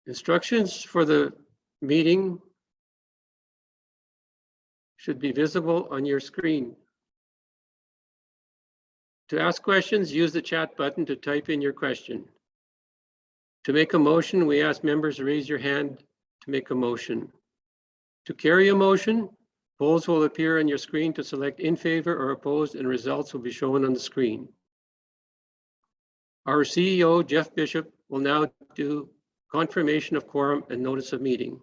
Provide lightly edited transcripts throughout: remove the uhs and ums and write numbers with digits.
Instructions for the meeting should be visible on your screen. To ask questions, use the chat button to type in your question. To make a motion, we ask members to raise your hand to make a motion. To carry a motion, polls will appear on your screen to select in favor or opposed, and results will be shown on the screen. Our CEO, Jeff Bishop, will now do confirmation of quorum and notice of meeting.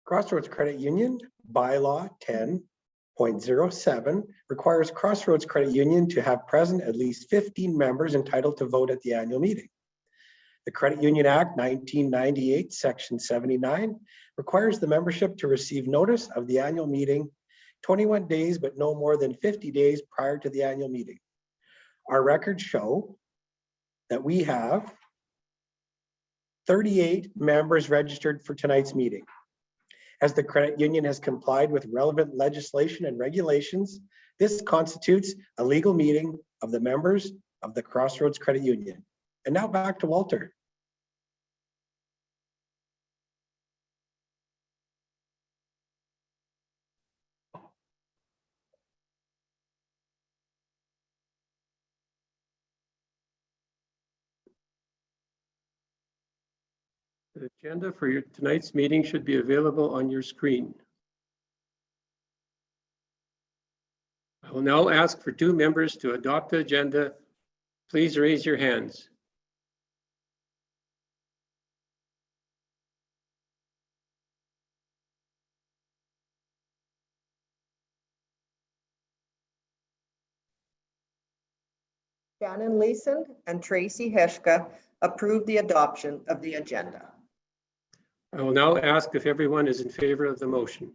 Crossroads Credit Union Bylaw 10.07 requires Crossroads Credit Union to have present at least 15 members entitled to vote at the annual meeting. The Credit Union Act 1998, Section 79, requires the membership to receive notice of the annual meeting 21 days, but no more than 50 days prior to the annual meeting. Our records show that we have 38 members registered for tonight's meeting. As the credit union has complied with relevant legislation and regulations, this constitutes a legal meeting of the members of the Crossroads Credit Union. And now back to Walter. The agenda for tonight's meeting should be available on your screen. I will now ask for two members to adopt the agenda. Please raise your hands. Shannon Leeson and Tracy Heshka approve the adoption of the agenda. I will now ask if everyone is in favor of the motion.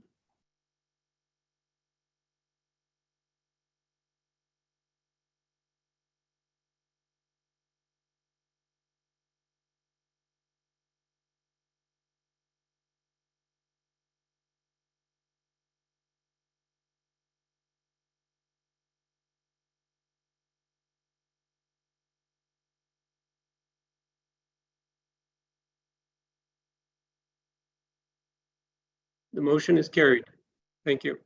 The motion is carried. Thank you.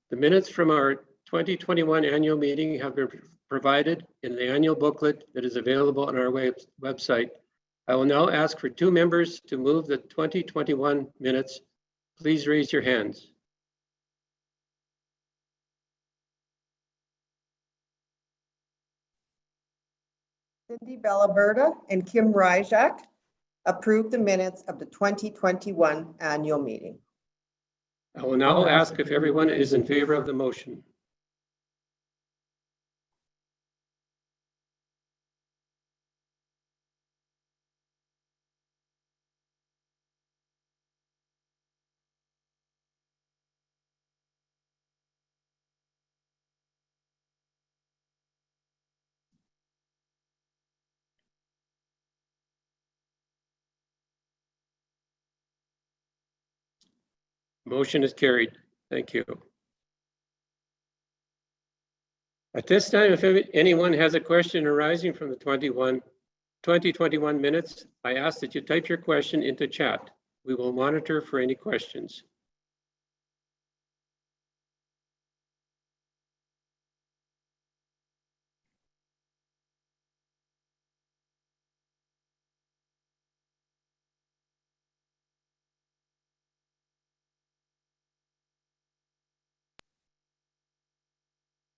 The minutes from our 2021 annual meeting have been provided in the annual booklet that is available on our website. I will now ask for two members to move the 2021 minutes. Please raise your hands. Cindy Bellaberta and Kim Ryjak approve the minutes of the 2021 annual meeting. I will now ask if everyone is in favor of the motion. Motion is carried. Thank you. At this time, if anyone has a question arising from the 2021 minutes, I ask that you type your question into chat. We will monitor for any questions.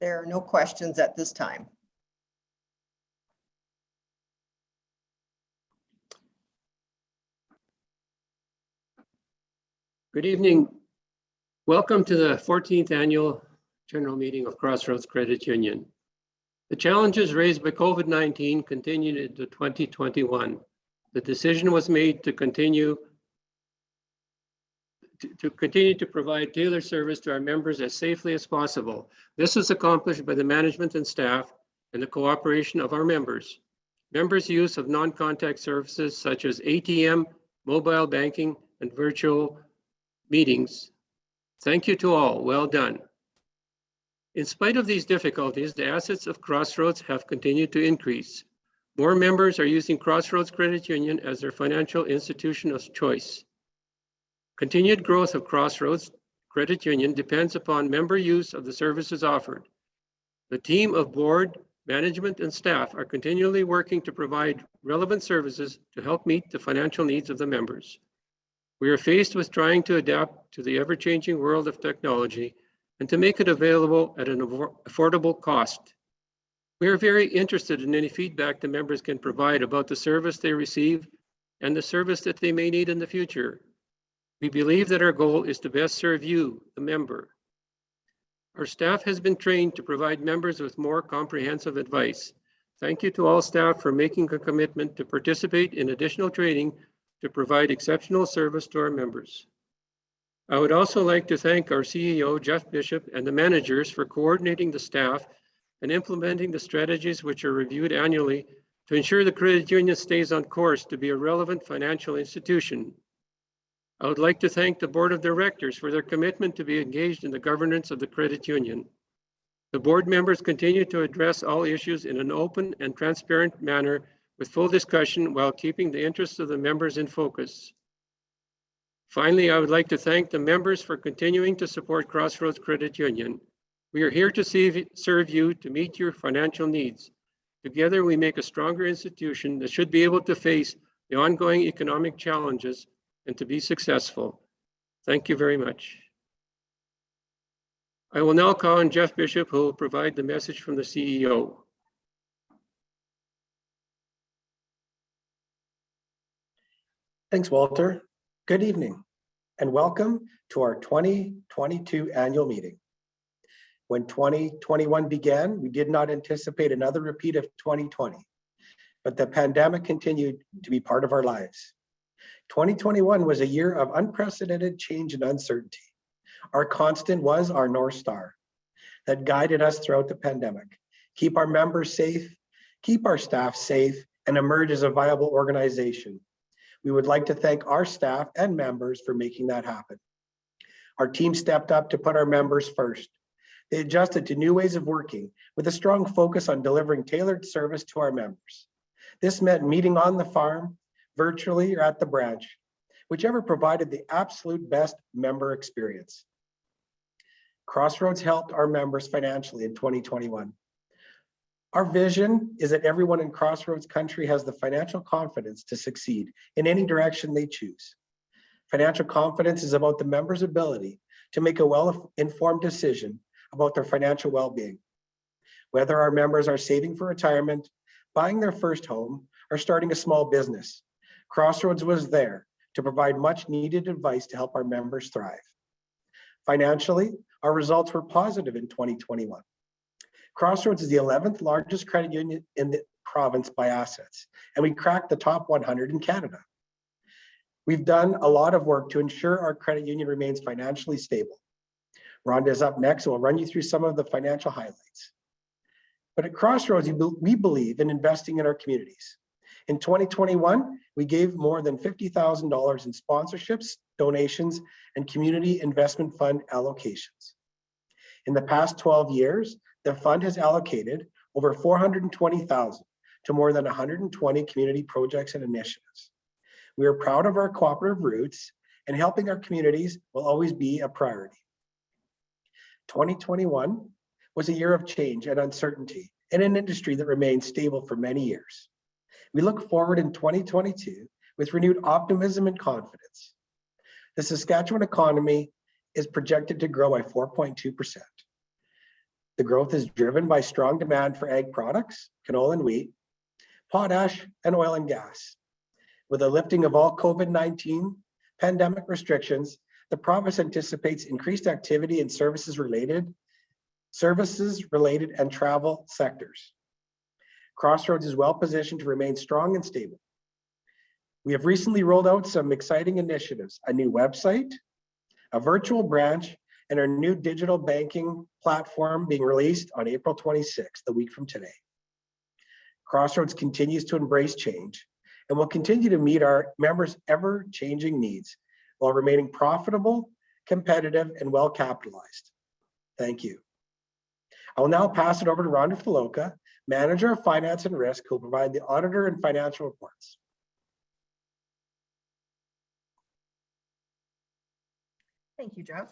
There are no questions at this time. Good evening. Welcome to the 14th annual general meeting of Crossroads Credit Union. The challenges raised by COVID-19 continued into 2021. The decision was made to continue to provide tailored service to our members as safely as possible. This was accomplished by the management and staff and the cooperation of our members. Members' use of non-contact services such as ATM, mobile banking, and virtual meetings. Thank you to all. Well done. In spite of these difficulties, the assets of Crossroads have continued to increase. More members are using Crossroads Credit Union as their financial institution of choice. Continued growth of Crossroads Credit Union depends upon member use of the services offered. The team of board, management, and staff are continually working to provide relevant services to help meet the financial needs of the members. We are faced with trying to adapt to the ever-changing world of technology and to make it available at an affordable cost. We are very interested in any feedback the members can provide about the service they receive and the service that they may need in the future. We believe that our goal is to best serve you, the member. Our staff has been trained to provide members with more comprehensive advice. Thank you to all staff for making a commitment to participate in additional training to provide exceptional service to our members. I would also like to thank our CEO, Jeff Bishop, and the managers for coordinating the staff and implementing the strategies which are reviewed annually to ensure the credit union stays on course to be a relevant financial institution. I would like to thank the board of directors for their commitment to be engaged in the governance of the credit union. The board members continue to address all issues in an open and transparent manner with full discussion while keeping the interests of the members in focus. Finally, I would like to thank the members for continuing to support Crossroads Credit Union. We are here to serve you to meet your financial needs. Together, we make a stronger institution that should be able to face the ongoing economic challenges and to be successful. Thank you very much. I will now call on Jeff Bishop, who will provide the message from the CEO. Thanks, Walter. Good evening and welcome to our 2022 annual meeting. When 2021 began, we did not anticipate another repeat of 2020, but the pandemic continued to be part of our lives. 2021 was a year of unprecedented change and uncertainty. Our constant was our North Star that guided us throughout the pandemic. Keep our members safe, keep our staff safe, and emerge as a viable organization. We would like to thank our staff and members for making that happen. Our team stepped up to put our members first. They adjusted to new ways of working with a strong focus on delivering tailored service to our members. This meant meeting on the farm, virtually or at the branch, whichever provided the absolute best member experience. Crossroads helped our members financially in 2021. Our vision is that everyone in Crossroads country has the financial confidence to succeed in any direction they choose. Financial confidence is about the member's ability to make a well-informed decision about their financial well-being. Whether our members are saving for retirement, buying their first home, or starting a small business, Crossroads was there to provide much needed advice to help our members thrive. Financially, our results were positive in 2021. Crossroads is the 11th largest credit union in the province by assets, and we cracked the top 100 in Canada. We've done a lot of work to ensure our credit union remains financially stable. Rhonda is up next and will run you through some of the financial highlights. But at Crossroads, we believe in investing in our communities. In 2021, we gave more than $50,000 in sponsorships, donations, and community investment fund allocations. In the past 12 years, the fund has allocated over $420,000 to more than 120 community projects and initiatives. We are proud of our cooperative roots, and helping our communities will always be a priority. 2021 was a year of change and uncertainty in an industry that remained stable for many years. We look forward in 2022 with renewed optimism and confidence. The Saskatchewan economy is projected to grow by 4.2%. The growth is driven by strong demand for ag products, canola and wheat, potash, and oil and gas. With the lifting of all COVID-19 pandemic restrictions, the province anticipates increased activity in services related and travel sectors. Crossroads is well positioned to remain strong and stable. We have recently rolled out some exciting initiatives, a new website, a virtual branch, and our new digital banking platform being released on April 26th, the week from today. Crossroads continues to embrace change and will continue to meet our members' ever-changing needs while remaining profitable competitive, and well capitalized. Thank you. I will now pass it over to Rhonda Filoka, Manager of Finance and Risk, who will provide the auditor and financial reports. Thank you, Jeff.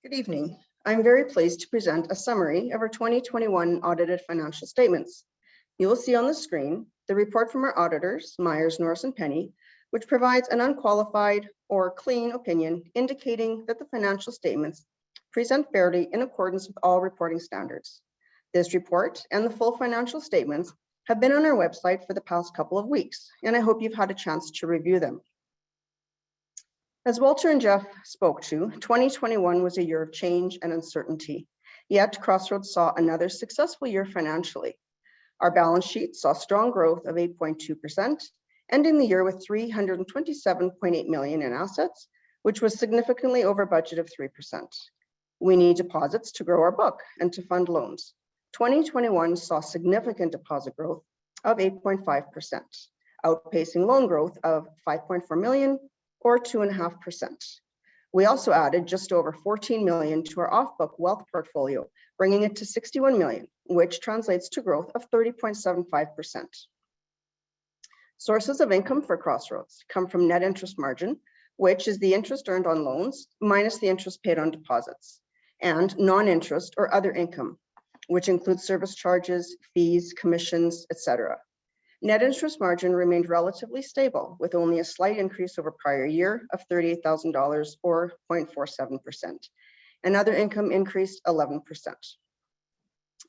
Good evening. I'm very pleased to present a summary of our 2021 audited financial statements. You will see on the screen the report from our auditors, Myers, Norris and Penny, which provides an unqualified or clean opinion indicating that the financial statements present fairly in accordance with all reporting standards. This report and the full financial statements have been on our website for the past couple of weeks, and I hope you've had a chance to review them. As Walter and Jeff spoke to, 2021 was a year of change and uncertainty, yet Crossroads saw another successful year financially. Our balance sheet saw strong growth of 8.2%, ending the year with $327.8 million in assets, which was significantly over budget of 3%. We need deposits to grow our book and to fund loans. 2021 saw significant deposit growth of 8.5%, outpacing loan growth of 5.4 million or 2.5%. We also added just over 14 million to our off-book wealth portfolio, bringing it to 61 million, which translates to growth of 30.75%. Sources of income for Crossroads come from net interest margin, which is the interest earned on loans minus the interest paid on deposits, and non-interest or other income, which includes service charges, fees, commissions, etc. Net interest margin remained relatively stable with only a slight increase over prior year of $38,000 or 0.47%. And other income increased 11%.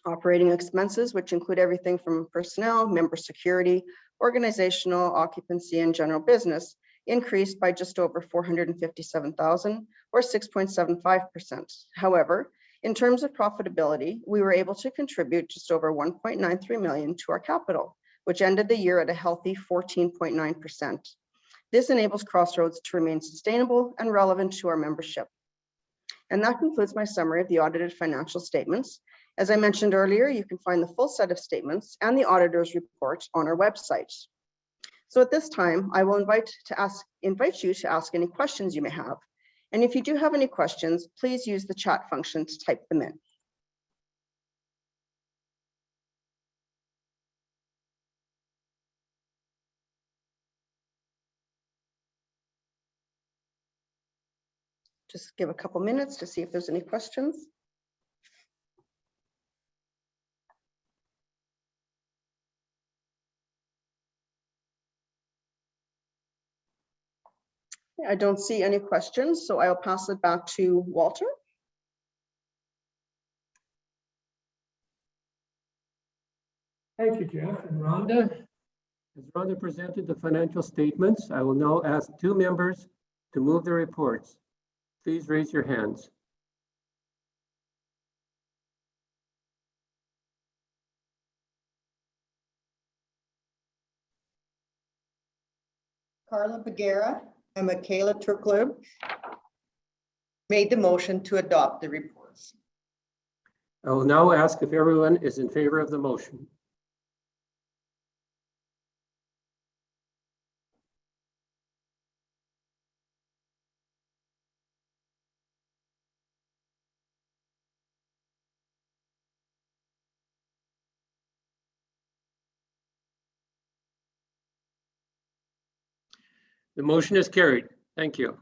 Operating expenses, which include everything from personnel, member security, organizational, occupancy, and general business, increased by just over $457,000 or 6.75%. However, in terms of profitability, we were able to contribute just over 1.93 million to our capital, which ended the year at a healthy 14.9%. This enables Crossroads to remain sustainable and relevant to our membership. And that concludes my summary of the audited financial statements. As I mentioned earlier, you can find the full set of statements and the auditor's report on our website. So at this time, I will invite you to ask any questions you may have. And if you do have any questions, please use the chat function to type them in. Just give a couple minutes to see if there's any questions. I don't see any questions, so I'll pass it back to Walter. Thank you, Jeff and Rhonda. As Rhonda presented the financial statements, I will now ask two members to move the reports. Please raise your hands. Carla Bagheera and Michaela Turklub made the motion to adopt the reports. I will now ask if everyone is in favor of the motion. The motion is carried. Thank you.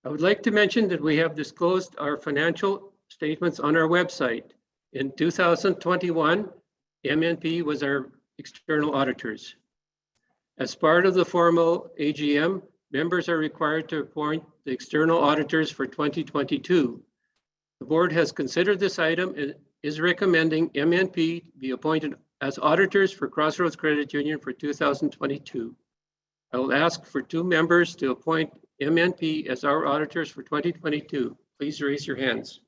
I would like to mention that we have disclosed our financial statements on our website. In 2021, MNP was our external auditors. As part of the formal AGM, members are required to appoint the external auditors for 2022. The board has considered this item and is recommending MNP be appointed as auditors for Crossroads Credit Union for 2022. I will ask for two members to appoint MNP as our auditors for 2022. Please raise your hands.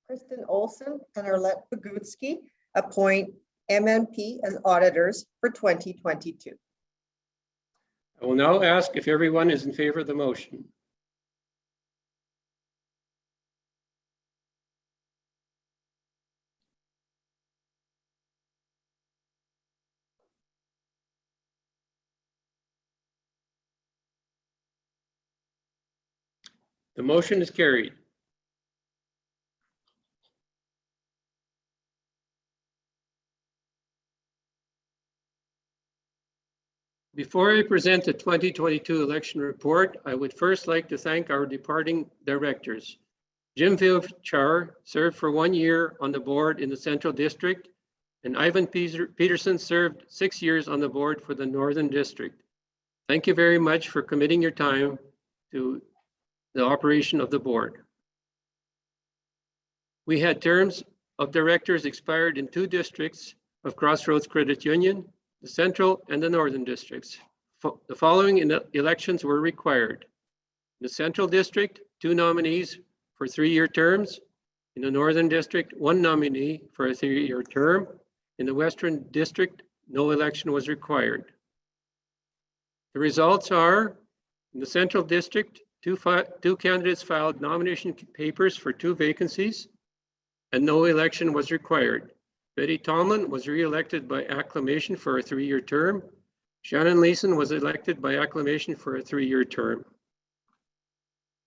Kristen Olson and Arlette Bogutsky appoint MNP as auditors for 2022. I will now ask if everyone is in favor of the motion. The motion is carried. Before I present the 2022 election report, I would first like to thank our departing directors. Jim Vilchar served for 1 year on the board in the Central District, and Ivan Peterson served 6 years on the board for the Northern District. Thank you very much for committing your time to the operation of the board. We had terms of directors expired in 2 districts of Crossroads Credit Union, the Central and the Northern Districts. The following elections were required. In the Central District, 2 nominees for 3-year terms. In the Northern District, 1 nominee for a 3-year term. In the Western District, no election was required. The results are, in the Central District, 2 candidates filed nomination papers for 2 vacancies, and no election was required. Betty Tomlin was re-elected by acclamation for a 3-year term. Shannon Leeson was elected by acclamation for a 3-year term.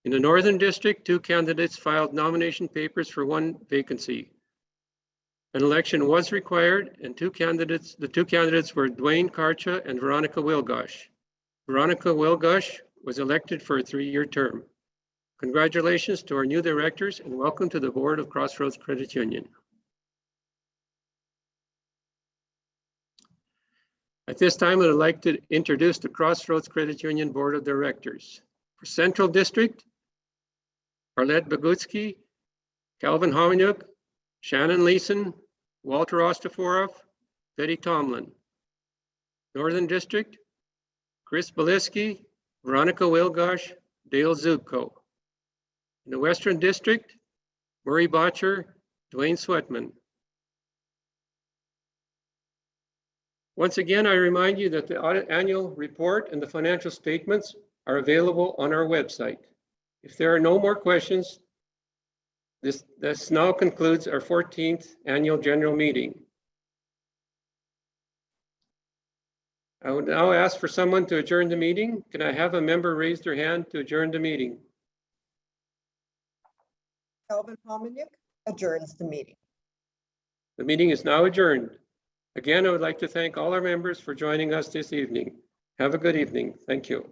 In the Northern District, 2 candidates filed nomination papers for 1 vacancy. An election was required, and the 2 candidates were Dwayne Karcha and Veronica Wilgosh. Veronica Wilgosh was elected for a 3-year term. Congratulations to our new directors and welcome to the board of Crossroads Credit Union. At this time, I would like to introduce the Crossroads Credit Union Board of Directors. For Central District, Arlette Bogutsky, Calvin Hominiuk, Shannon Leeson, Walter Ostaforov, Betty Tomlin. Northern District, Chris Beliski, Veronica Wilgosh, Dale Zubko. In the Western District, Murray Botcher, Dwayne Sweatman. Once again, I remind you that the audit annual report and the financial statements are available on our website. If there are no more questions, this now concludes our 14th annual general meeting. I would now ask for someone to adjourn the meeting. Can I have a member raise their hand to adjourn the meeting? Calvin Hominiuk adjourns the meeting. The meeting is now adjourned. Again, I would like to thank all our members for joining us this evening. Have a good evening. Thank you.